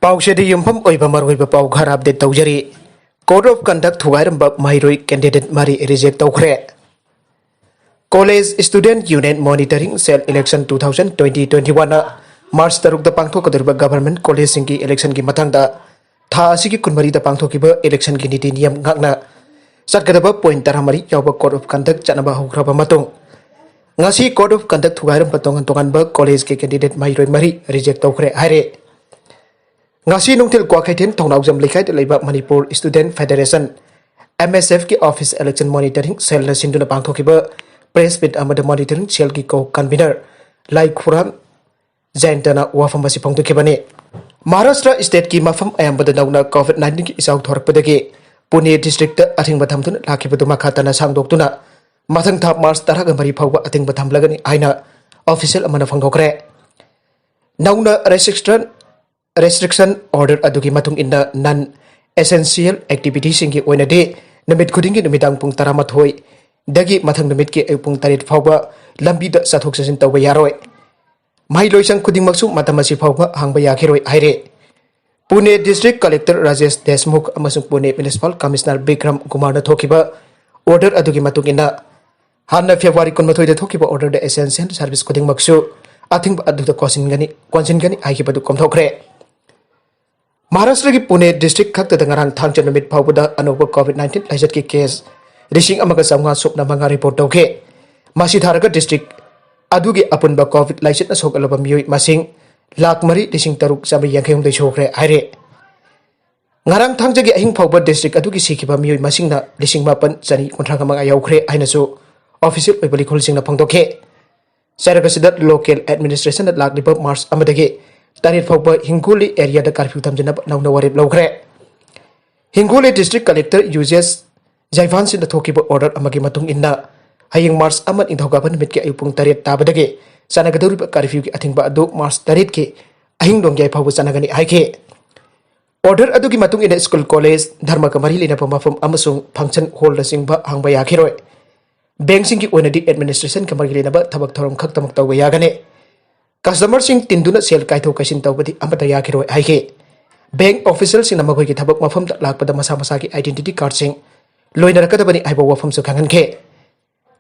Paushedi Yumpam Oibamaroiba Pau Harab de Taujari. Code of Conduct thugairmba Maheiroi Candidate Mari Reject Toukhre. College Student Union Monitoring Cell Election 2020-21 March Taruk the Pangto Kadurba Government College Sinki Election Ki Matangda Tha Asigi Kunmari the Pangto Kiba Election Ki Niti Niyam Ngakna Satkadaba Point Taramari Yauba Code of Conduct Chanaba Hukraba Matung Ngasi Code of Conduct thugairmba Tongan Tonganba College Ki Candidate Maheiroi Mari Reject Toukhre Hare Ngasi Nungtil Kwakaitin Tongnau Jam Likai Leba Manipur Student Federation MSF ki Office Election Monitoring Cell na Sinduna Pangto Kiba Press bit amada monitoring cell ki ko convener Lit-houre tmdana wafam basi pangtu kibani Maharashtra state ki mafam ayambada nauna COVID-19 ki isaw thorakpadagi Pune district Athingba Sangdokkhre makhatana Sangdokkhre mathang thap March taraga mari phawba Athingba Sangdokkhre aina official amana phangdokkhre nauna restriction order adugi matung inna non essential activities singi oinade namit khudingi numidang pung 12 dagi mathang numit ki pung 3 phawba lambi da sathok sasin tawba yaroi Maheiroi sang khuding maksu matamasi phawba hangba yakhiroi haire Pune district collector Rajesh Deshmukh amasung Pune municipal commissioner Bikram Kumar na thokiba order adugi matungina hanna February 19 da thokiba order da essential service khuding maksu Athingba aduda kwansingani aikibadu komthokre Maharashtra ki Pune district khakta dangarang thangcha numit phawba anoba COVID-19 laijat ki case Rishing amaga samga sopna manga report dauke masi tharaga district adugi apunba COVID laicet na sokalaba mioi masing lak mari rishing taruk sabi yankhayung dei chokre haire ngarang thangjagi ahing phawba district adugi sikhiba mioi masing na rishing mapan chani kontraga manga yaukhre aina su official oibali khulsing na phangdokhe saragasidat local administration at lakliba March amadagi tarit phawba hinguli area da curfew thamjana nauna warip lawkhre hinguli district collector uses Jaivan sin thokiba order amagi matung inna haying March aman indhogaban mit ki ayupung tarit tabadagi sanagaduriba curfew ki athingba adu March tarit ki ahing dongyai phawu sanagani haike order adugi matung inna school college dharma kamari lina pamafam amasung function hall da singba hangba yakhiroi bank sing ki oinadi administration kamari lina ba thabak thorom khak tamak tawba yagane customer sing tinduna sel kaitho kaisin tawbadi amata yakhiroi haike bank official sing namagoi ki thabak mafam da lakpada masa masa ki identity card sing loina rakadabani aiba wafam su khangan ke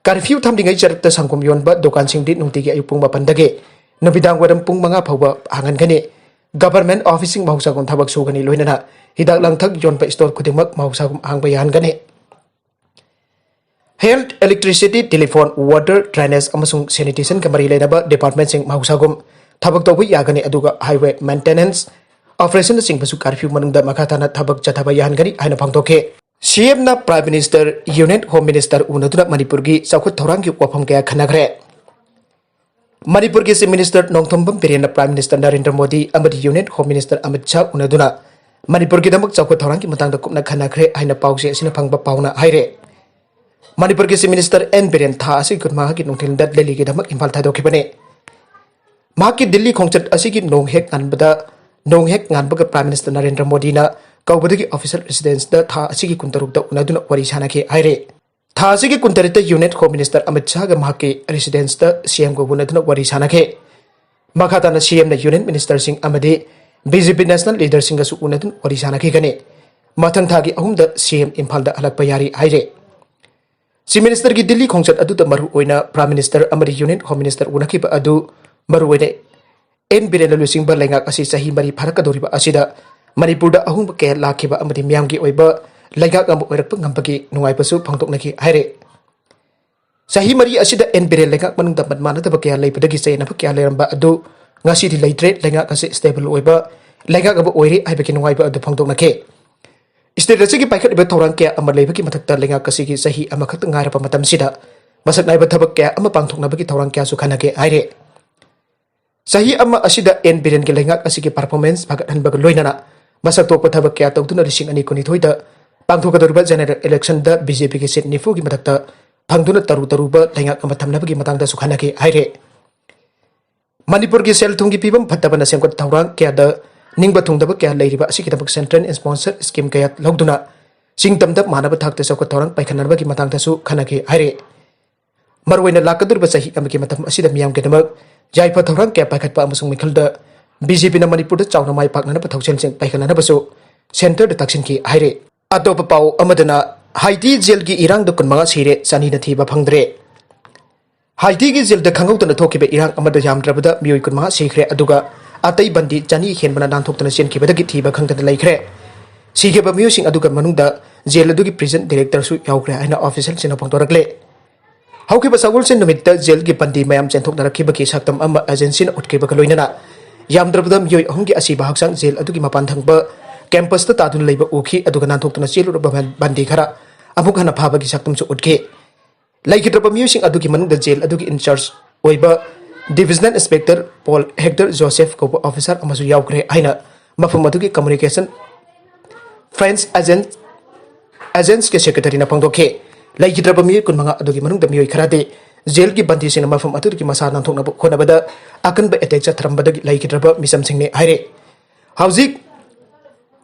curfew thamdingai jarakta sangkom yonba dokan singdi nungtigi ayupung mapandage nubidang wadam pung manga phawba hangan gani government officing mahausa gon thabak sugani loina na hidak langthak yonba store khudingmak mahausa gum hangba yan gani health electricity telephone water drainage amasung sanitation kamari leinaba department sing mahausa gum thabak tawbi yagani aduga highway maintenance operation sing basu curfew manungda makhatana thabak chathaba yan gani aina phangtokhe CM na Prime Minister Union Home Minister unaduna Manipur ki sakhut thorang ki wafam kaya khanagre Manipur ki Minister Nongthombam Periana Prime Minister Narendra Modi amadi Union Home Minister Amit Shah unaduna Manipur ki damak sakhut thorang ki matang da kupna khanagre aina pause asina phangba pauna haire Manipur ki Minister N Biren tha asi kutma ki nongthil dat leli ki damak impal thadokhi bane ma ki Delhi khongchat asi ki nonghek nganba Prime Minister Narendra Modi na Kaubadagi official residence da tha asigi kuntaruk da unaduna wari sanake haire tha asigi kuntarita unit home minister Amit Shah ga mahake residence da CM go unaduna wari sanake makhatana CM na union minister sing amade BJP national leader sing ga su unadun wari sanake gane mathang thagi ahum da CM imphal da alak bayari haire si minister gi Delhi khongchat adu da maru oina prime minister amadi union home minister unaki ba adu maru oine en birela lusing ba lengak asi sahi mari pharaka doriba asida Manipur da ahung ke lakhiba amadi miyamgi oiba laigak am oirak ngambagi nungai pasu phangtoknaki haire sahi mari asida en birel laigak manung da manana da bakya leipadagi sayna bakya leramba adu ngasi di leitre laigak ase stable oiba laigak ab oire aibaki nungai ba adu phangtoknake state rasigi paikhat iba thorang ke amal leibaki mathakta laigak kasigi sahi amakhat ngai ra pamatam sida masak naiba thabak ke ama pangthoknabagi thorang kya su khanake haire sahi ama asida en biren ke laigak asigi performance bhagat hanbag loinana masak tokpa thabak kya tawtuna rising ani koni thoida pangthokadorba general election da BJP ke seat nifu gi matakta phangduna taru ba laingak ama thamnabagi matangda sukhanake haire Manipur ki sel thungi pibam phattabana semkot thawrang kya da ningba thungdaba kya leiriba asiki tabak central sponsor scheme kaya logduna singtamda manaba thakta sakot thawrang paikhanarba gi matangda su khanake haire marwaina lakadurba sahi amaki matam asida miyam ke damak jaipa thawrang kya paikhatpa amasung mikhalda BJP na Manipur da chawna mai pakna na pathau chen paikana na basu center da taksin ki haire atop pau amadana Haiti jail ki Erangda kunmanga sire chani na thiba phangdre Haiti ki jail da khangau na thokibe Erang amada yamdrabada mioi kunmanga sikhre aduga atai bandi chani henbana Nanthoktuna chenkhiba da ki thiba khangda laikhre sikheba mioi sing aduga manungda jail adugi prison director su yaukre aina official sina phangtorakle haukiba sagul sen numitta jail ki bandi mayam chenthokna rakhiba ki saktam ama agency na utkiba ka loinana yamdrabada mioi ahumgi asiba haksang jail adugi mapan thangba campus ta tadun leiba ukhi aduga Nanthoktuna chelu bandi khara amuk hana phaba gi saktum su utke laikhidraba mioi sing adugi manungda jail adugi in charge oiba divisional inspector Paul Hector Joseph ko officer amasu yaukre aina mafum adugi communication friends agents ke secretary na pangdoke laikhidraba mioi kun manga adugi manungda mioi kharade jail ki bandi sina mafum adugi masa Nanthokna khona bada akan ba attack cha thrambada laikhidraba misam singne haire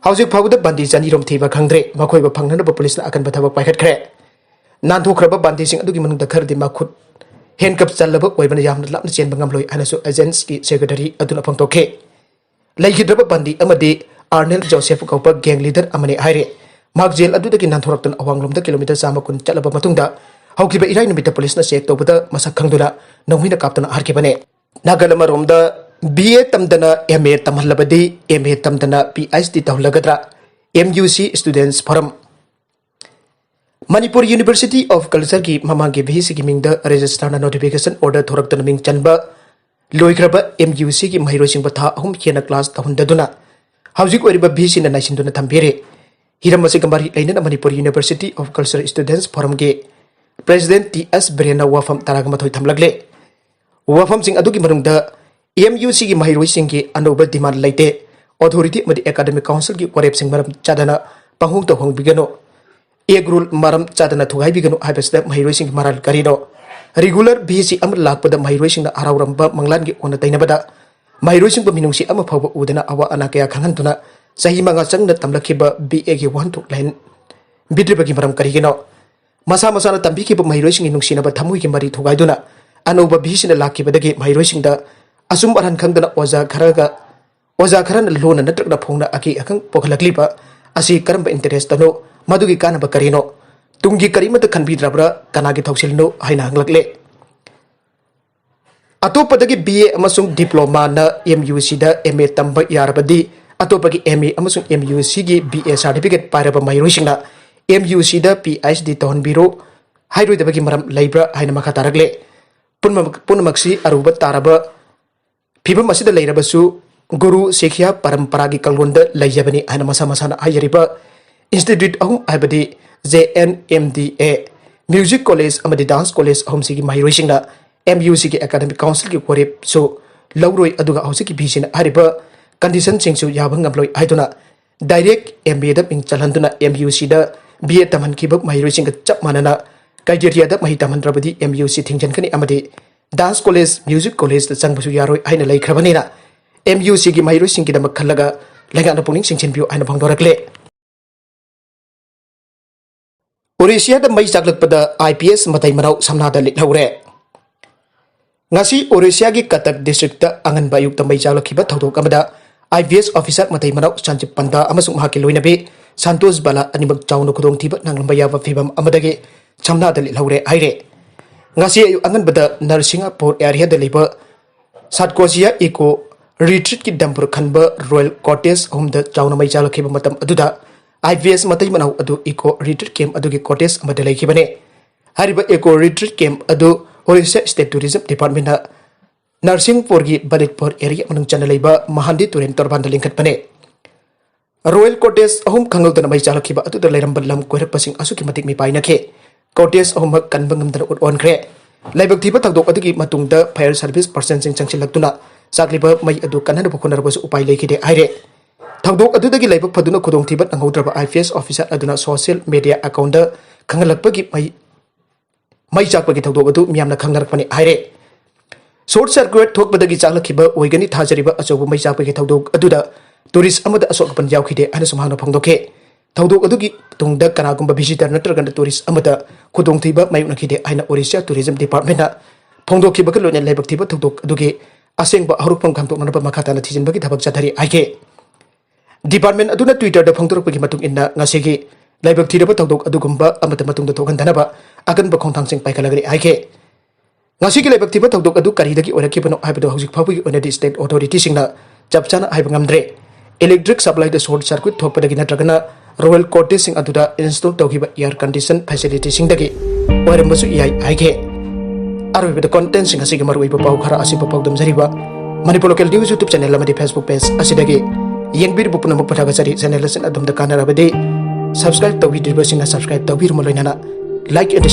Hauzik Pauda Bandi Jani Rom Thiba Khangdre, Makoi Pangana Police akan bataba paikhatkre. Nanthokraba Bandi sing adugi manungda khardi makhut handcuff chalaba oibana yamna lapna chen bangamloi anasu agents ki secretary aduna pangtoke. Laikhidraba Bandi amadi Arnel Joseph kaupa gang leader amane haire. Mak jail adudagi Nanthoktun awanglomda kilometer sama kun chalaba matungda haukiba irai numita police na check tobada masak khangduna Nongmeina Kaptuna Hatkhre Nagalama romda BA tmdana MA tmhlladi MA tmdana PhD touhllagadra MUC Students Forum Manipur University of Culture ki mamangi BC ki mingda register na notification order thoraktana ming chanba loikraba MUC ki Maheiroi Candidate ahum khena class tahundaduna hauzik oriba BC na naisinduna thambere hiramasi kambari laina Manipur University of Culture Students Forum ke President TS Brena wafam taragamathoi thamlagle wafam sing adugi manungda MUC की Maheiroi Singh की अनोबा demand लेते authority मदि academic council की वरेप सिंह मरम चादना पंहुंग तो Hong बिगनो एक rule मरम चादना थुगाई बिगनो हाइबसदा Maheiroi सिंह मराल करिनो रेगुलर BC अम लाकपदा Maheiroi सिंह आरावरंबा मंगलान की ओना तैनबदा Maheiroi सिंह मिनुंगसी अम फावबा उदना अवा अना कया खंगनतुना सही मंगा चंगना तमलखिबा BA की वन थुक लाइन बिद्रिबगी मरम करिगिनो मसा मसाना तंबिखिबा Maheiroi सिंह नुंगसिनबा थमुई की मरी थुगाइदुना अनोबा BC न लाखिबदगी Maheiroi सिंह दा asum aran khangdana oza kharaga lona natrakna phongna aki akang pokhalakliba asi karamba interest tano madugi kanaba karino tungi karimata khanbidrabra kanagi thoksilno haina hanglakle atopadagi BA amasung diploma na MUC da MA tamba yarabadi atopagi MA amasung MUC gi BA certificate paraba Maheiroi singna MUC da PhD tonbiro hairoidabagi maram leibra haina makha taragle punmaksi aruba taraba Pibam masih dalai rabasu guru sekhya parampara ki kalonda laijabani ana masa masana ayariba institute ahum abadi JNMDA music college amadi dance college ahum sigi Maheiroi singna MUC ki academic council ki korep so lauroi aduga hausi ki bisina hariba condition singsu yabang ngamloi aiduna direct MBA da ping chalanduna MUC da BA taman ki bak Maheiroi singga chap manana criteria da mahi taman rabadi MUC thingjan kani amadi Dance College, Music College, the Sangbasu Yaroi, Aina Lake Ravanina, MUC की Maheiroi Singh की दमक खल्लगा लगा पुनिंग सिंचिन बियो आइना भंगदोरकले ओरेसिया द मई चाकलकपदा IPS Matei manao Samnada Lit-houre ngasi Orissa की कटक डिस्ट्रिक्ट आंगन बायुक्त मई चाकलखिबा थौदोक अमदा IPS officer Matei manao Sanjip Panda amasung mahaki loinabe Santos Bala animak chawno khudong thiba nanglamba yaba phibam amadage Samnada Lit-houre haire ngasi ayu angan bada Narsingapur area da liba Satkosia Eco retreat ki dampur khanba Royal Cottage home da chawna mai chala khiba matam aduda IVS Matei manau adu Eco retreat camp adu ki cottage amada laikhibane hariba Eco retreat camp adu Orissa State Tourism Department na Narsingpur gi Banitpur area manung chana leiba Mahandi Turen Torban da lingkhat pane Royal Cottage home khangal da mai chala khiba adu da leiramba lam koirap pasing asuki matik mi paina ke Cottage home kanbangam da on kre laibak thiba thakdok adu ki matungda fire service person sing changsilaktuna sakliba mai adu kanana bukhonar basu upai lekhide aire thakdok adu dagi laibak phaduna khudong thiba angaudraba IPS officer aduna social media account da khangalakpagi mai chakpagi thakdok adu miyamna khangnarakpani aire short circuit thokbadagi chaklakhiba oigani thajariba achobu mai chakpagi thakdok aduda tourist amada asokpan yaukhide ana sumhana phangdokhe thakdok adugi tungda kanagumba visitor natraganda tourist amada khudong thiba mayuknakhide aina Orissa Tourism Department na phangdokhiba ka loina laibak thiba thakdok adugi asengba harupam khamtoknaba makhatana thijinbagi thabak chathari aike department aduna Twitter da phongtorokpagi matung inna ngasigi laibak thiraba tawdok adugumba amata matungda thokhandanaba aganba khongthangsing paikhalagri aike ngasigi laibak thiba tawdok adu karidagi orakibano haibado hojik phawgi onadi state authority singna chapchana haiba ngamdre electric supply da short circuit thokpadagi natragana royal cottage sing aduda install tawgiba air condition facility singdagi oirambasu yai aike arwibada content sing asigi maruiba pau khara asiba pawdam jariba manipur local news youtube channel amadi facebook page asidagi yengbir bupuna mupathaga chari channel asin adumda kanarabadi subscribe tawbi dirba singna subscribe tawbir moloinana like and